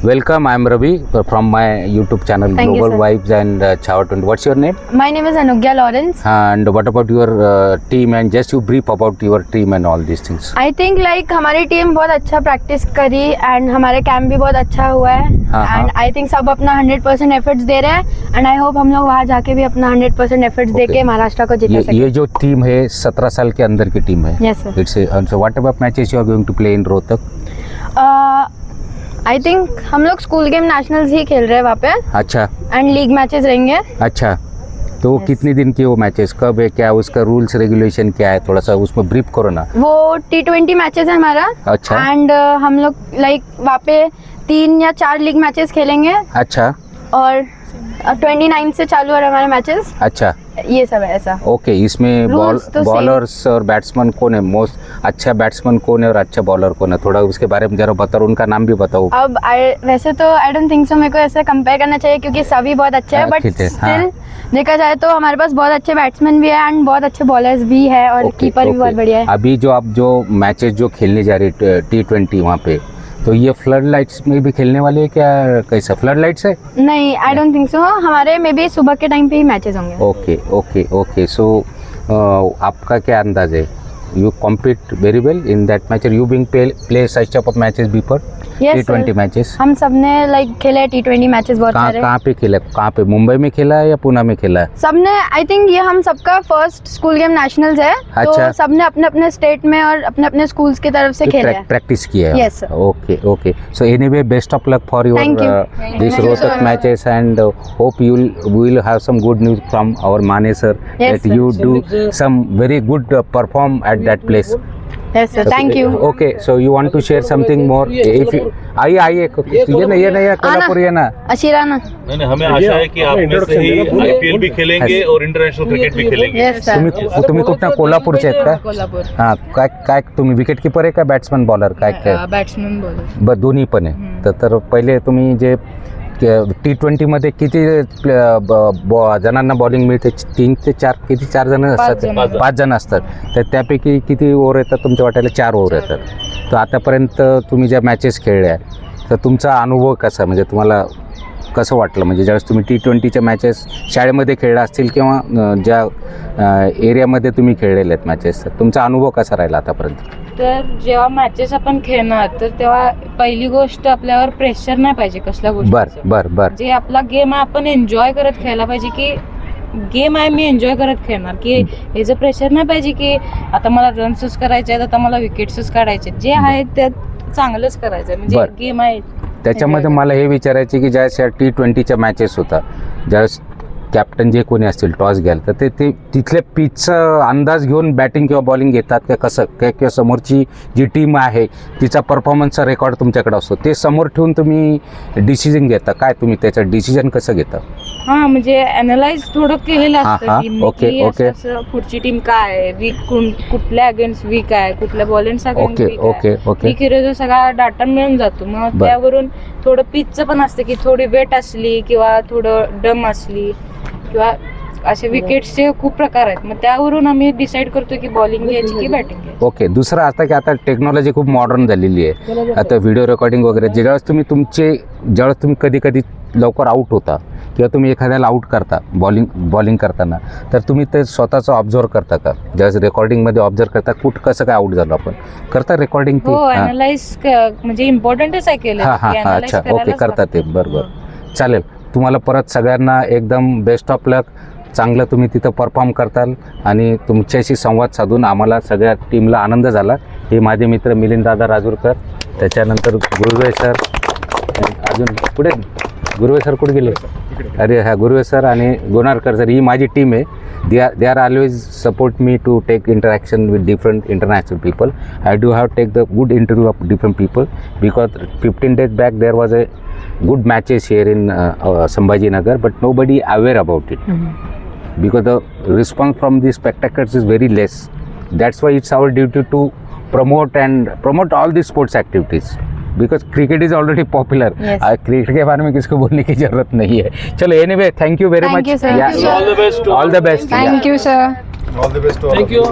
Welcome, I am Ravi from my YouTube channel Thank you, Global sir. Vibes and Chhava 20. What's your name? My name is Anugya Lawrence. And what about your team and just you brief about your team and all these things? I think like हमारी team बहुत अच्छा practice करी end हमारे camp भी बहुत अच्छा हुआ है and I think sub Apna 100% efforts they रहे हैं एंड आई होप हम लोग वहाँ जाके भी अपना 100% एफर्ट्स दे के महाराष्ट्र को जिता सके. ये जो टीम है 17 साल के अंदर की टीम है. Yes, sir. It's so what about matches you are going to play in Rohtak? I think हम लोग स्कूल गेम नेशनल्स ही खेल रहे हैं वहाँ पे अच्छा एंड लीग मैचेस रहेंगे. अच्छा, तो Yes. कितने दिन की वो मैचेस कब है, क्या उसका रूल्स रेगुलेशन क्या है, थोड़ा सा उसमें ब्रीफ करो ना. वो T20 मैचेस है हमारा अच्छा एंड हम लोग लाइक वहाँ पे 3 या 4 लीग मैचेस खेलेंगे अच्छा और 29 से चालू हो रहे हमारे मैचेस. अच्छा. ये सब है ऐसा. ओके, इसमें Rules तो same. बॉलर्स और बैट्समैन कौन है, मोस्ट अच्छा बैट्समैन कौन है और अच्छा बॉलर कौन है, थोड़ा उसके बारे में जरा बताओ, उनका नाम भी बताओ. अब वैसे तो आई डोंट थिंक सो मेरे को ऐसे कंपेयर करना चाहिए क्योंकि सभी बहुत अच्छे हैं बट ठीक है, हाँ. स्टिल देखा जाए तो हमारे पास बहुत अच्छे बैट्समैन भी है एंड बहुत अच्छे बॉलर्स भी है और ओके, कीपर भी ओके. बहुत बढ़िया है. अभी जो आप जो मैचेस जो खेलने जा रही T20 वहाँ पे, तो ये फ्लड लाइट्स में भी खेलने वाले हैं क्या, कैसा फ्लड लाइट्स है? नहीं, आई डोंट थिंक सो. हमारे मे बी सुबह के टाइम पे ही मैचेस होंगे. Okay okay okay. सो आपका क्या अंदाज है, you compete very well in that match, you being play such type of matches before Yes, T20 sir. Matches? हम सबने लाइक खेले T20 मैचेस बहुत सारे. कहाँ पे खेला, कहाँ पे, मुंबई में खेला है या पुणे में खेला है? सबने आई थिंक ये हम सबका फर्स्ट स्कूल गेम नेशनल्स है. अच्छा. तो सबने अपने अपने स्टेट में और अपने अपने स्कूल्स की तरफ से खेले हैं. प्रैक्टिस किया है. Yes, sir. Okay okay. So anyway, best of luck for your Thank you. This Thank you so Rohtak much. matches and hope we will have some good news from our Mane sir Yes, that sir. you do some very good perform at that place. Yes, sir. Thank you. Okay, so you want to share something more? If you आइए ये नहीं कोल्हापुर ये ना. अशीरा ना. नहीं, हमें आशा है कि आप में से ही IPL भी खेलेंगे और इंटरनेशनल क्रिकेट भी खेलेंगे. Yes, sir. तुम्ही कुठं कोल्हापूरचे आहेत का? कोल्हापूर. हां, काय तुम्ही विकेट कीपर आहे का बॅट्समन बॉलर काय? Batsman bowler. दोन्ही पण आहे. तर पहिले तुम्ही जे T20 मध्ये किती जणांना बॉलिंग मिळते, 3 ते 4 किती 4 जण असतात, 5 जण असतात, तर त्यापैकी किती ओव्हर येतात तुमच्या वाट्याला? 4 ओव्हर येतात. तर आतापर्यंत तुम्ही ज्या मॅचेस खेळल्या तर तुमचा अनुभव कसा, म्हणजे तुम्हाला कसं वाटलं, म्हणजे ज्यावेळेस तुम्ही T20च्या मॅचेस शाळेमध्ये खेळला असतील किंवा ज्या एरियामध्ये तुम्ही खेळलेले आहेत मॅचेस, तर तुमचा अनुभव कसा राहिला आतापर्यंत? तर जेव्हा मॅचेस आपण खेळणार तर तेव्हा पहिली गोष्ट आपल्यावर प्रेशर नाही पाहिजे कसल्या गोष्टी. बर जे आपला गेम आहे आपण एन्जॉय करत खेळायला पाहिजे की गेम आहे मी एन्जॉय करत खेळणार, की याचं प्रेशर नाही पाहिजे की आता मला रन्सच करायचे आहेत, आता मला विकेट्सच काढायचे. जे आहे त्यात चांगलंच करायचं म्हणजे गेम आहे. त्याच्यामध्ये मला हे विचारायचे की ज्यावेळेस या T20च्या मॅचेस होता, ज्यावेळेस कॅप्टन जे कोणी असतील टॉस घ्याल तर ते तिथल्या पिचचा अंदाज घेऊन बॅटिंग किंवा बॉलिंग घेतात का कसं, किंवा समोरची जी टीम आहे तिचा परफॉर्मन्सचा रेकॉर्ड तुमच्याकडे असतो, ते समोर ठेवून तुम्ही डिसिजन घेता काय, तुम्ही त्याचं डिसिजन कसं घेता? हां, म्हणजे अनालाइज थोडं केलेलं असतं की ओके, की ओके. असं पुढची टीम काय आहे, वीक कुठल्या अगेन्स्ट वीक आहे, कुठल्या बॉलिंग अगेन्स्ट वीक आहे, ओके ओके. वीक हिरोचा सगळा डाटा मिळून जातो. मग त्यावरून थोडं पिचचं पण असतं की थोडी वेट असली किंवा थोडं डम असली किंवा असे विकेट्सचे खूप प्रकार आहेत. मग त्यावरून आम्ही डिसाईड करतो की बॉलिंग घ्यायची की बॅटिंग घ्यायची. ओके. दुसरं आता की आता टेक्नॉलॉजी खूप मॉडर्न झालेली आहे, आता व्हिडिओ रेकॉर्डिंग वगैरे, ज्यावेळेस तुम्ही कधी लवकर आऊट होता किंवा तुम्ही एखाद्याला आऊट करता बॉलिंग करताना, तर तुम्ही ते स्वतःचं ऑब्झर्व करता का, ज्यावेळेस रेकॉर्डिंगमध्ये ऑब्झर्व करता कसं काय आऊट झालं आपण करता रेकॉर्डिंग? हो, अनालाइज म्हणजे इम्पॉर्टंटच आहे केलं. अच्छा ओके, करता ते. बरोबर, चालेल. तुम्हाला परत सगळ्यांना एकदम बेस्ट ऑफ लक, चांगलं तुम्ही तिथं परफॉर्म करताल आणि तुमच्याशी संवाद साधून आम्हाला सगळ्या टीमला आनंद झाला. हे माझे मित्र मिलिंददादा राजूरकर, त्याच्यानंतर गुरुवे सर, अजून पुढे गुरुवे सर कुठे गेले? अरे हा, गुरुवे सर आणि गोनारकर सर, ही माझी टीम आहे. they are always support me to take interaction with different international people. I do have take the good interview of different people because 15 days back there was a good matches here in Sambhajinagar, but nobody aware about it because the response from the spectators is very less. That's why it's our duty to promote all the sports activities. Because cricket is already popular. Cricket के बारे में किसको बोलने की जरूरत नहीं है. चलो anyway, thank you very much. Thank you, sir. All the best. All the best. Thank you, sir. All the best to all of you.